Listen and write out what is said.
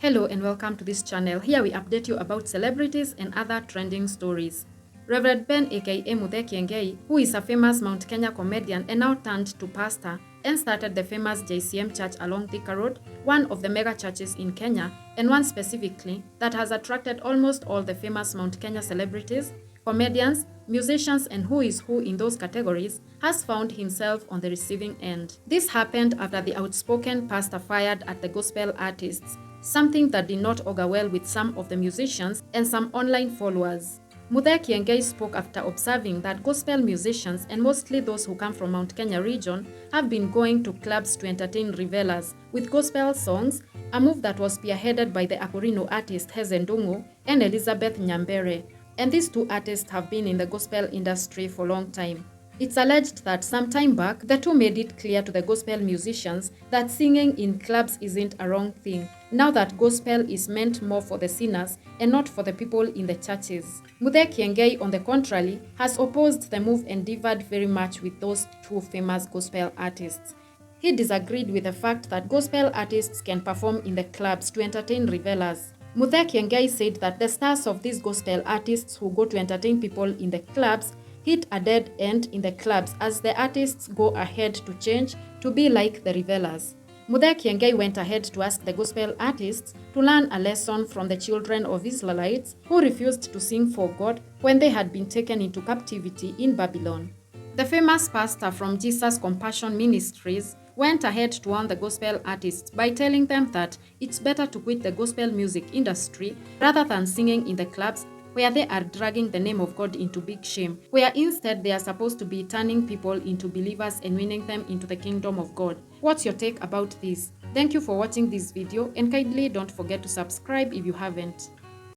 Hello and welcome to this channel. Here we update you about celebrities and other trending stories. Reverend Ben aka Kiengei, who is a famous Mount Kenya comedian and now turned to pastor and started the famous JCM church along Thika Road, one of the mega churches in Kenya and one specifically that has attracted almost all the famous Mount Kenya celebrities, comedians, musicians and who is who in those categories, has found himself on the receiving end. This happened after the outspoken pastor fired at the gospel artists, something that did not augur well with some of the musicians and some online followers. Kiengei spoke after observing that gospel musicians and mostly those who come from Mount Kenya region have been going to clubs to entertain revelers with gospel songs, a move that was spearheaded by the Akorino artist Hezendungu and Elizabeth Nyambere. And these two artists have been in the gospel industry for a long time. It's alleged that some time back, the two made it clear to the gospel musicians that singing in clubs isn't a wrong thing, now that gospel is meant more for the sinners and not for the people in the churches. Kiengei, on the contrary, has opposed the move and differed very much with those two famous gospel artists. He disagreed with the fact that gospel artists can perform in the clubs to entertain revelers. Kiengei said that the stars of these gospel artists who go to entertain people in the clubs hit a dead end in the clubs as the artists go ahead to change to be like the revelers. Kiengei went ahead to ask the gospel artists to learn a lesson from the children of Israelites who refused to sing for God when they had been taken into captivity in Babylon. The famous pastor from Jesus Compassion Ministries went ahead to warn the gospel artists by telling them that it's better to quit the gospel music industry rather than singing in the clubs where they are dragging the name of God into big shame, where instead they are supposed to be turning people into believers and winning them into the kingdom of God. What's your take about this? Thank you for watching this video and kindly don't forget to subscribe if you haven't.